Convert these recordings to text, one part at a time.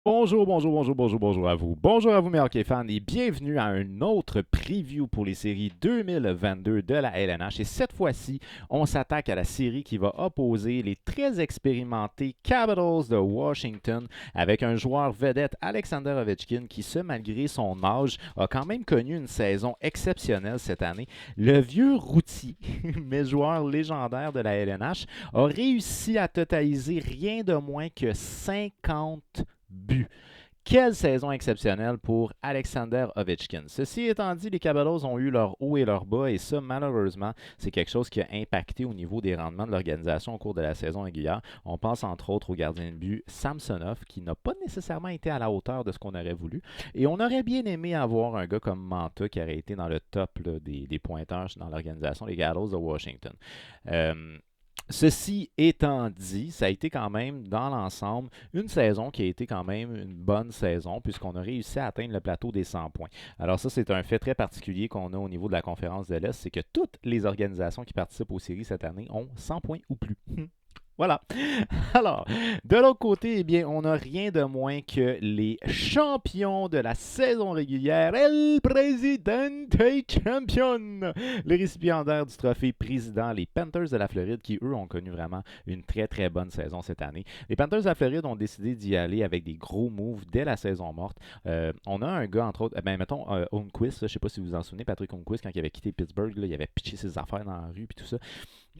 Bonjour à vous. Bonjour à vous, mes hockey fans, et bienvenue à un autre preview pour les séries 2022 de la LNH. Et cette fois-ci, on s'attaque à la série qui va opposer les très expérimentés Capitals de Washington avec un joueur vedette, Alexander Ovechkin, qui, malgré son âge, a quand même connu une saison exceptionnelle cette année. Le vieux routier, mais joueur légendaire de la LNH, a réussi à totaliser rien de moins que 50 buts. Quelle saison exceptionnelle pour Alexander Ovechkin. Ceci étant dit, les Capitals ont eu leur haut et leur bas et ça, malheureusement, c'est quelque chose qui a impacté au niveau des rendements de l'organisation au cours de la saison régulière. On pense entre autres au gardien de but Samsonov qui n'a pas nécessairement été à la hauteur de ce qu'on aurait voulu. Et on aurait bien aimé avoir un gars comme Manta qui aurait été dans le top là, des pointeurs dans l'organisation des Capitals de Washington. Ceci étant dit, ça a été quand même, dans l'ensemble, une saison qui a été quand même une bonne saison, puisqu'on a réussi à atteindre le plateau des 100 points. Alors ça, c'est un fait très particulier qu'on a au niveau de la conférence de l'Est, c'est que toutes les organisations qui participent aux séries cette année ont 100 points ou plus. Voilà. Alors, de l'autre côté, eh bien, on n'a rien de moins que les champions de la saison régulière, El Presidente Champion, les récipiendaires du trophée président, les Panthers de la Floride, qui eux ont connu vraiment une très très bonne saison cette année. Les Panthers de la Floride ont décidé d'y aller avec des gros moves dès la saison morte. On a un gars, entre autres, mettons, Holmquist, je ne sais pas si vous vous en souvenez, Patrick Holmquist, quand il avait quitté Pittsburgh, là, il avait pitché ses affaires dans la rue et tout ça.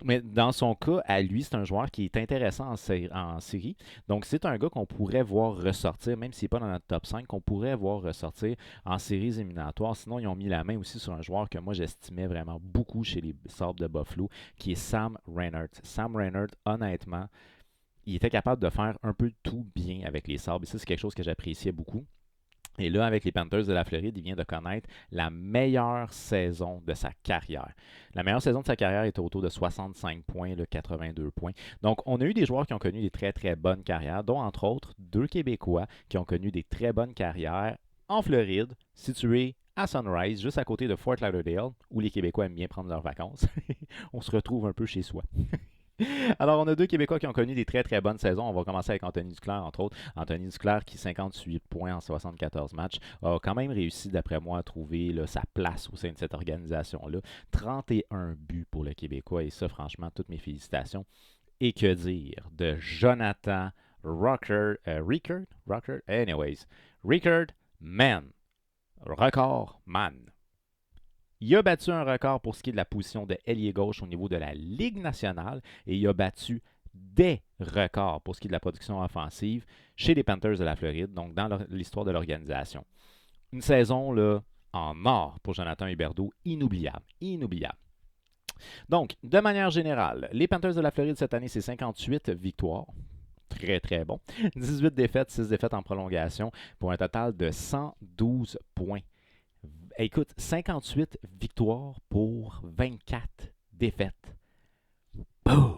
Mais dans son cas, à lui, c'est un joueur qui est intéressant en série. Donc, c'est un gars qu'on pourrait voir ressortir, même s'il n'est pas dans notre top 5, qu'on pourrait voir ressortir en séries éliminatoires. Sinon, ils ont mis la main aussi sur un joueur que moi, j'estimais vraiment beaucoup chez les Sabres de Buffalo, qui est Sam Reinhart. Sam Reinhart, honnêtement, il était capable de faire un peu tout bien avec les Sabres. Et ça, c'est quelque chose que j'appréciais beaucoup. Et là, avec les Panthers de la Floride, il vient de connaître la meilleure saison de sa carrière. La meilleure saison de sa carrière était autour de 65 points, 82 points. Donc, on a eu des joueurs qui ont connu des très, très bonnes carrières, dont entre autres deux Québécois qui ont connu des très bonnes carrières en Floride, situés à Sunrise, juste à côté de Fort Lauderdale, où les Québécois aiment bien prendre leurs vacances. On se retrouve un peu chez soi. Alors, on a deux Québécois qui ont connu des très très bonnes saisons. On va commencer avec Anthony Duclair, entre autres. Anthony Duclair, qui 58 points en 74 matchs, a quand même réussi, d'après moi, à trouver là, sa place au sein de cette organisation-là. 31 buts pour le Québécois, et ça, franchement, toutes mes félicitations. Et que dire de Jonathan Rickard Man, record man. Il a battu un record pour ce qui est de la position de ailier gauche au niveau de la Ligue nationale et il a battu des records pour ce qui est de la production offensive chez les Panthers de la Floride, donc dans l'histoire de l'organisation. Une saison là, en or pour Jonathan Huberdeau, inoubliable, inoubliable. Donc, de manière générale, les Panthers de la Floride cette année, c'est 58 victoires. Très, très bon. 18 défaites, 6 défaites en prolongation pour un total de 112 points. Écoute, 58 victoires pour 24 défaites. Boom!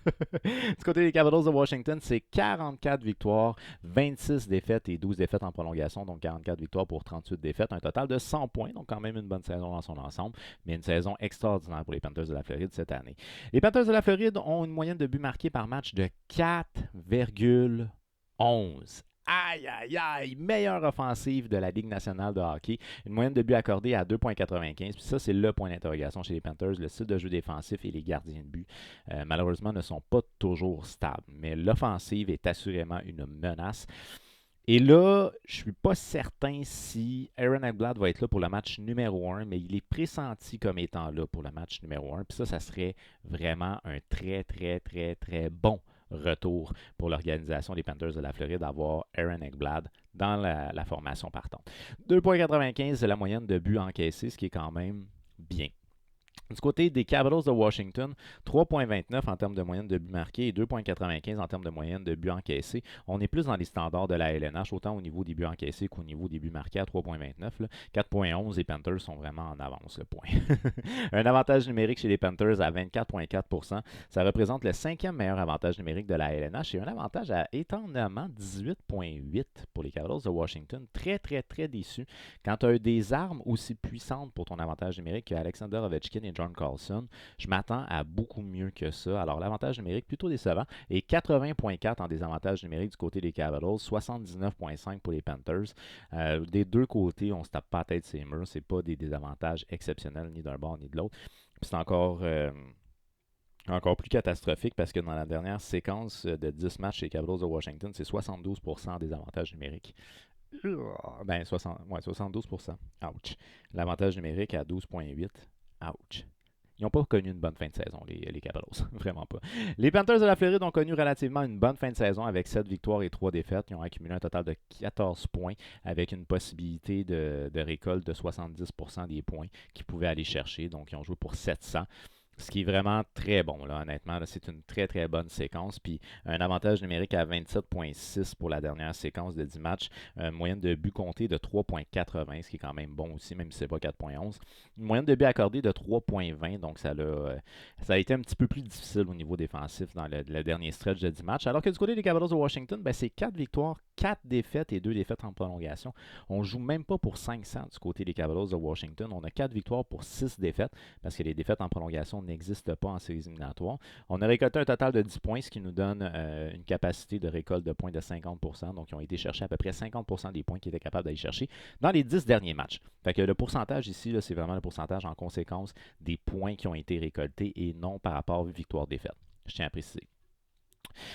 Du côté des Capitals de Washington, c'est 44 victoires, 26 défaites et 12 défaites en prolongation, donc 44 victoires pour 38 défaites, un total de 100 points, donc quand même une bonne saison dans son ensemble, mais une saison extraordinaire pour les Panthers de la Floride cette année. Les Panthers de la Floride ont une moyenne de buts marqués par match de 4,11. Aïe, aïe, aïe, meilleure offensive de la Ligue nationale de hockey. Une moyenne de buts accordée à 2,95. Puis ça, c'est le point d'interrogation chez les Panthers. Le style de jeu défensif et les gardiens de but, malheureusement, ne sont pas toujours stables. Mais l'offensive est assurément une menace. Et là, je ne suis pas certain si Aaron Ekblad va être là pour le match numéro 1, mais il est pressenti comme étant là pour le match numéro 1. Puis ça serait vraiment un très, très, très, très bon retour pour l'organisation des Panthers de la Floride d'avoir Aaron Ekblad dans la formation partante. 2,95, c'est la moyenne de buts encaissés, ce qui est quand même bien. Du côté des Capitals de Washington, 3,29 en termes de moyenne de buts marqués et 2,95 en termes de moyenne de buts encaissés. On est plus dans les standards de la LNH, autant au niveau des buts encaissés qu'au niveau des buts marqués à 3,29. 4,11, les Panthers sont vraiment en avance, le point. Un avantage numérique chez les Panthers à 24,4%. Ça représente le cinquième meilleur avantage numérique de la LNH et un avantage à étonnamment 18,8 pour les Capitals de Washington. Très, très, très déçu. Quand tu as des armes aussi puissantes pour ton avantage numérique que Alexander Ovechkin et John Carlson. Je m'attends à beaucoup mieux que ça. Alors, l'avantage numérique, plutôt décevant, et 80,4 en désavantage numérique du côté des Capitals, 79,5 pour les Panthers. Des deux côtés, on se tape pas la tête ces murs. C'est pas des désavantages exceptionnels ni d'un bord ni de l'autre. Puis c'est encore plus catastrophique parce que dans la dernière séquence de 10 matchs chez les Capitals de Washington, c'est 72% des avantages numériques. Ben, 72%. Ouch. L'avantage numérique à 12,8. Ouch. Ils n'ont pas connu une bonne fin de saison, les Capitals. Vraiment pas. Les Panthers de la Floride ont connu relativement une bonne fin de saison avec 7 victoires et 3 défaites. Ils ont accumulé un total de 14 points avec une possibilité de récolte de 70% des points qu'ils pouvaient aller chercher. Donc, ils ont joué pour 700. Ce qui est vraiment très bon, là, honnêtement. Là, c'est une très, très bonne séquence. Puis un avantage numérique à 27,6 pour la dernière séquence de 10 matchs. Une moyenne de buts comptés de 3,80, ce qui est quand même bon aussi, même si ce n'est pas 4,11. Une moyenne de buts accordés de 3,20. Donc, ça a été un petit peu plus difficile au niveau défensif dans le dernier stretch de 10 matchs. Alors que du côté des Capitals de Washington, ben, c'est 4 victoires, 4 défaites et 2 défaites en prolongation. On ne joue même pas pour 500 du côté des Capitals de Washington. On a 4 victoires pour 6 défaites parce que les défaites en prolongation n'existe pas en séries éliminatoires. On a récolté un total de 10 points, ce qui nous donne une capacité de récolte de points de 50%. Donc, ils ont été chercher à peu près 50% des points qu'ils étaient capables d'aller chercher dans les 10 derniers matchs. Fait que le pourcentage ici, c'est vraiment le pourcentage en conséquence des points qui ont été récoltés et non par rapport aux victoires-défaites. Je tiens à préciser.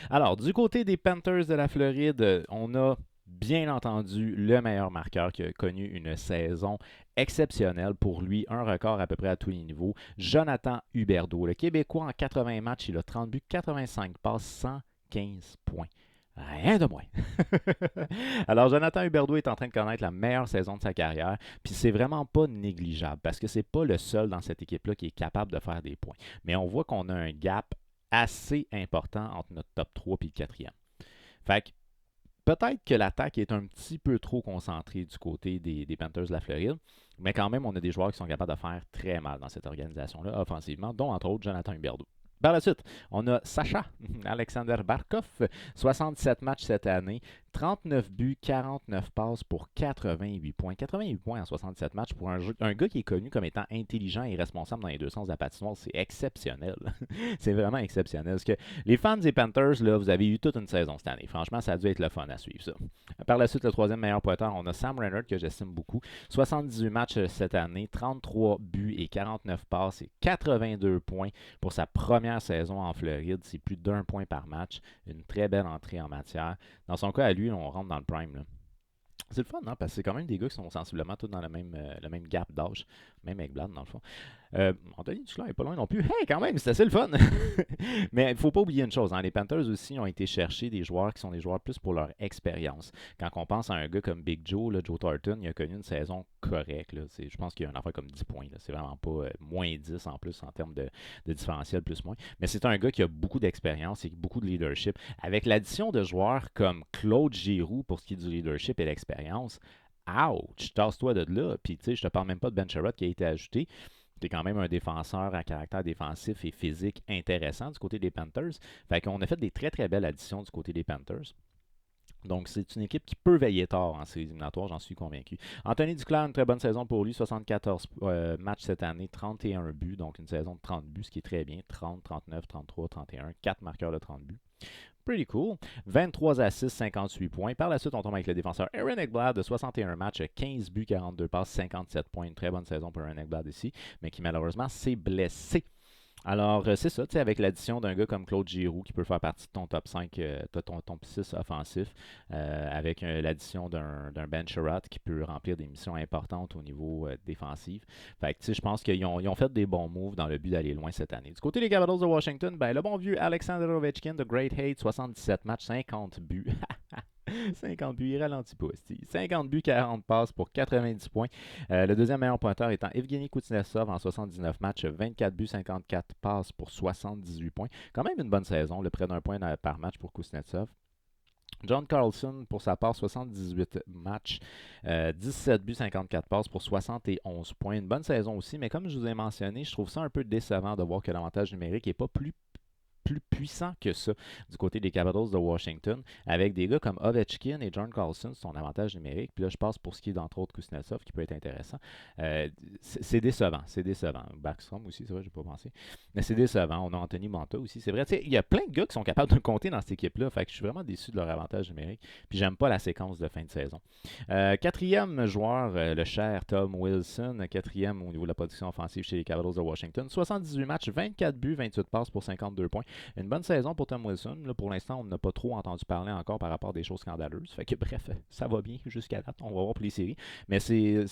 Alors, du côté des Panthers de la Floride, on a bien entendu le meilleur marqueur qui a connu une saison exceptionnelle pour lui, un record à peu près à tous les niveaux. Jonathan Huberdeau, le Québécois en 80 matchs, il a 30 buts, 85 passes, 115 points. Rien de moins. Alors, Jonathan Huberdeau est en train de connaître la meilleure saison de sa carrière, puis c'est vraiment pas négligeable parce que c'est pas le seul dans cette équipe-là qui est capable de faire des points. Mais on voit qu'on a un gap assez important entre notre top 3 et le quatrième. Fait que peut-être que l'attaque est un petit peu trop concentrée du côté des Panthers de la Floride, mais quand même, on a des joueurs qui sont capables de faire très mal dans cette organisation-là, offensivement, dont entre autres Jonathan Huberdeau. Par la suite, on a Sacha Alexander Barkov, 67 matchs cette année, 39 buts, 49 passes pour 88 points. 88 points en 67 matchs pour un gars qui est connu comme étant intelligent et responsable dans les deux sens de la patinoire, c'est exceptionnel. C'est vraiment exceptionnel. Parce que les fans des Panthers, là, vous avez eu toute une saison cette année. Franchement, ça a dû être le fun à suivre ça. Par la suite, le troisième meilleur pointeur, on a Sam Reinhart que j'estime beaucoup. 78 matchs cette année, 33 buts et 49 passes et 82 points pour sa première saison en Floride. C'est plus d'1 point par match. Une très belle entrée en matière. Dans son cas, à lui, on rentre dans le prime. Là. C'est le fun, hein? Parce que c'est quand même des gars qui sont sensiblement tous dans le même gap d'âge. Même avec Blad, dans le fond. Anthony Duclair n'est pas loin non plus. Hey, quand même, c'est assez le fun! Mais il ne faut pas oublier une chose. Hein? Les Panthers aussi ont été chercher des joueurs qui sont des joueurs plus pour leur expérience. Quand on pense à un gars comme Big Joe, là, Joe Thornton, il a connu une saison correcte. Là. Je pense qu'il y a une affaire comme 10 points. Là. C'est vraiment pas moins 10 en plus en termes de différentiel plus-moins. Mais c'est un gars qui a beaucoup d'expérience et beaucoup de leadership. Avec l'addition de joueurs comme Claude Giroux pour ce qui est du leadership et l'expérience, ouch, tasse-toi de là. Puis, tu sais, je te parle même pas de Ben Sherratt qui a été ajouté. C'est quand même un défenseur à caractère défensif et physique intéressant du côté des Panthers. Fait qu'on a fait des très très belles additions du côté des Panthers. Donc, c'est une équipe qui peut veiller tard en séries éliminatoires, j'en suis convaincu. Anthony Duclair, une très bonne saison pour lui. 74 matchs cette année, 31 buts. Donc, une saison de 30 buts, ce qui est très bien. 30, 39, 33, 31. 4 marqueurs de 30 buts. Pretty cool. 23 assists, 58 points. Par la suite, on tombe avec le défenseur Aaron Ekblad de 61 matchs, 15 buts, 42 passes, 57 points. Une très bonne saison pour Aaron Ekblad ici, mais qui malheureusement s'est blessé. Alors, c'est ça, tu sais, avec l'addition d'un gars comme Claude Giroux qui peut faire partie de ton top 5, ton 6 offensif, avec l'addition d'un Ben Sherratt qui peut remplir des missions importantes au niveau défensif. Fait que, tu sais, je pense qu'ils ont fait des bons moves dans le but d'aller loin cette année. Du côté des Capitals de Washington, ben, le bon vieux Alexander Ovechkin de Great Hate, 77 matchs, 50 buts. 50 buts, il ralentit pas. 50 buts, 40 passes pour 90 points. Le deuxième meilleur pointeur étant Evgeny Kuznetsov en 79 matchs, 24 buts, 54 passes pour 78 points. Quand même une bonne saison, près d'un point par match pour Kuznetsov. John Carlson, pour sa part, 78 matchs, 17 buts, 54 passes pour 71 points. Une bonne saison aussi, mais comme je vous ai mentionné, je trouve ça un peu décevant de voir que l'avantage numérique n'est pas plus plus puissant que ça du côté des Capitals de Washington, avec des gars comme Ovechkin et John Carlson, son avantage numérique. Puis là, je passe pour ce qui est d'entre autres Kuznetsov, qui peut être intéressant. C'est décevant, c'est décevant. Backstrom aussi, c'est vrai, je n'ai pas pensé. Mais c'est décevant. On a Anthony Manta aussi, c'est vrai. Il y a plein de gars qui sont capables de compter dans cette équipe-là. Fait que je suis vraiment déçu de leur avantage numérique. Puis j'aime pas la séquence de fin de saison. Quatrième joueur, le cher Tom Wilson, quatrième au niveau de la production offensive chez les Capitals de Washington. 78 matchs, 24 buts, 28 passes pour 52 points. Une bonne saison pour Tom Wilson. Là, pour l'instant, on n'a pas trop entendu parler encore par rapport à des choses scandaleuses. Fait que bref, ça va bien jusqu'à date. On va voir pour les séries. Mais il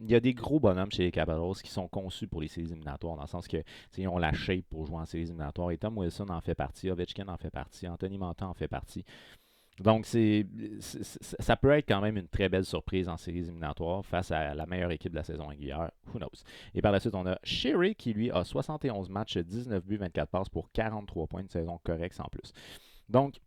y a des gros bonhommes chez les Capitals qui sont conçus pour les séries éliminatoires, dans le sens que ils ont la shape pour jouer en séries éliminatoires. Et Tom Wilson en fait partie, Ovechkin en fait partie, Anthony Manta en fait partie. Donc, ça peut être quand même une très belle surprise en séries éliminatoires face à la meilleure équipe de la saison régulière. Who knows? Et par la suite, on a Sherry qui, lui, a 71 matchs, 19 buts, 24 passes pour 43 points de saison correcte en plus. Donc,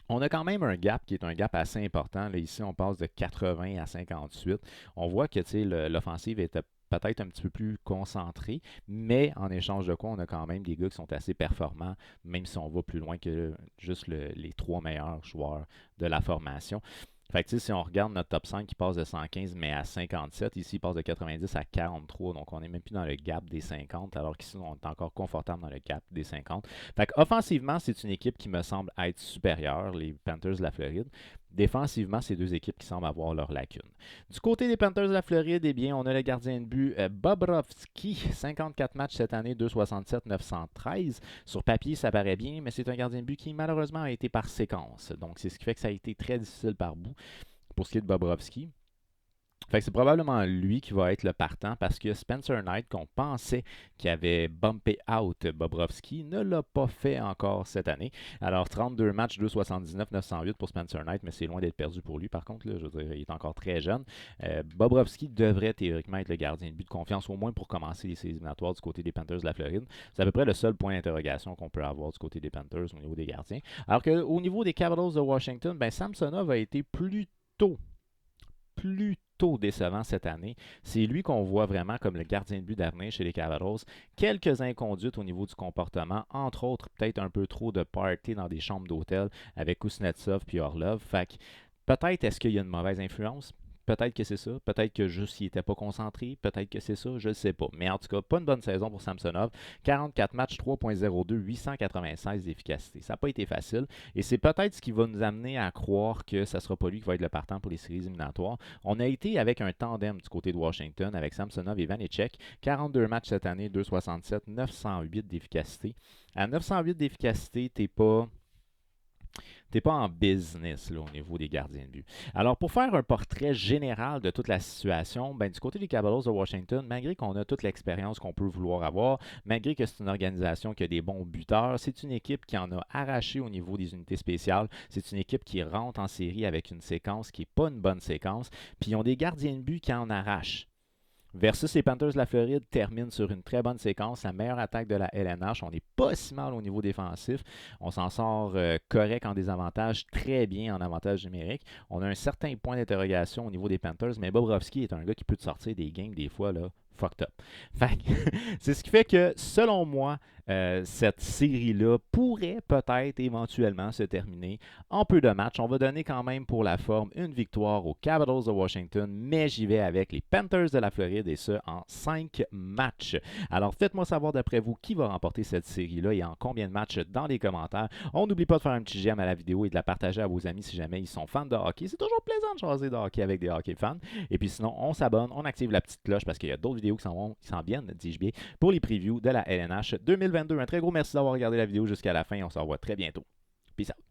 on a quand même un gap qui est un gap assez important. Là, ici, on passe de 80 à 58. On voit que l'offensive était peut-être un petit peu plus concentrée, mais en échange de quoi, on a quand même des gars qui sont assez performants, même si on va plus loin que juste les 3 meilleurs joueurs de la formation. Fait que si on regarde notre top 5 qui passe de 115 mais à 57, ici il passe de 90 à 43, donc on n'est même plus dans le gap des 50, alors qu'ici on est encore confortable dans le gap des 50. Fait qu'offensivement, c'est une équipe qui me semble être supérieure, les Panthers de la Floride. Défensivement, c'est deux équipes qui semblent avoir leurs lacunes. Du côté des Panthers de la Floride, eh bien, on a le gardien de but Bobrovsky, 54 matchs cette année, 2,67, 913. Sur papier, ça paraît bien, mais c'est un gardien de but qui malheureusement a été par séquence. Donc, c'est ce qui fait que ça a été très difficile par bout pour ce qui est de Bobrovsky. Fait que c'est probablement lui qui va être le partant parce que Spencer Knight, qu'on pensait qu'il avait bumpé out Bobrovsky, ne l'a pas fait encore cette année. Alors 32 matchs, 2,79, 908 pour Spencer Knight, mais c'est loin d'être perdu pour lui par contre. Là, je veux dire, il est encore très jeune. Bobrovsky devrait théoriquement être le gardien de but de confiance, au moins pour commencer les séries éliminatoires du côté des Panthers de la Floride. C'est à peu près le seul point d'interrogation qu'on peut avoir du côté des Panthers au niveau des gardiens. Alors qu'au niveau des Capitals de Washington, ben Samsonov a été plutôt décevant cette année. C'est lui qu'on voit vraiment comme le gardien de but d'avenir chez les Capitals. Quelques inconduites au niveau du comportement, entre autres peut-être un peu trop de party dans des chambres d'hôtel avec Kuznetsov puis Orlov. Fait que peut-être est-ce qu'il y a une mauvaise influence? Peut-être que c'est ça. Peut-être que juste il n'était pas concentré. Peut-être que c'est ça. Je ne sais pas. Mais en tout cas, pas une bonne saison pour Samsonov. 44 matchs, 3,02, 896 d'efficacité. Ça n'a pas été facile. Et c'est peut-être ce qui va nous amener à croire que ça ne sera pas lui qui va être le partant pour les séries éliminatoires. On a été avec un tandem du côté de Washington avec Samsonov et Vanecek. 42 matchs cette année, 2,67, 908 d'efficacité. À 908 d'efficacité, t'es pas en business là, au niveau des gardiens de but. Alors, pour faire un portrait général de toute la situation, ben, du côté des Capitals de Washington, malgré qu'on a toute l'expérience qu'on peut vouloir avoir, malgré que c'est une organisation qui a des bons buteurs, c'est une équipe qui en a arraché au niveau des unités spéciales. C'est une équipe qui rentre en série avec une séquence qui n'est pas une bonne séquence. Puis, ils ont des gardiens de but qui en arrachent. Versus les Panthers de la Floride terminent sur une très bonne séquence, la meilleure attaque de la LNH. On n'est pas si mal au niveau défensif. On s'en sort correct en désavantage, très bien en avantage numérique. On a un certain point d'interrogation au niveau des Panthers, mais Bobrovsky est un gars qui peut te sortir des games des fois là, fucked up. Fait c'est ce qui fait que, selon moi, cette série-là pourrait peut-être éventuellement se terminer en peu de matchs. On va donner quand même pour la forme une victoire aux Capitals de Washington, mais j'y vais avec les Panthers de la Floride et ce en 5 matchs. Alors faites-moi savoir d'après vous qui va remporter cette série-là et en combien de matchs dans les commentaires. On n'oublie pas de faire un petit j'aime à la vidéo et de la partager à vos amis si jamais ils sont fans de hockey. C'est toujours plaisant de jaser de hockey avec des hockey fans. Et puis sinon, on s'abonne, on active la petite cloche parce qu'il y a d'autres vidéos qui s'en viennent, dis-je bien, pour les previews de la LNH 2022. Un très gros merci d'avoir regardé la vidéo jusqu'à la fin. On se revoit très bientôt. Peace out.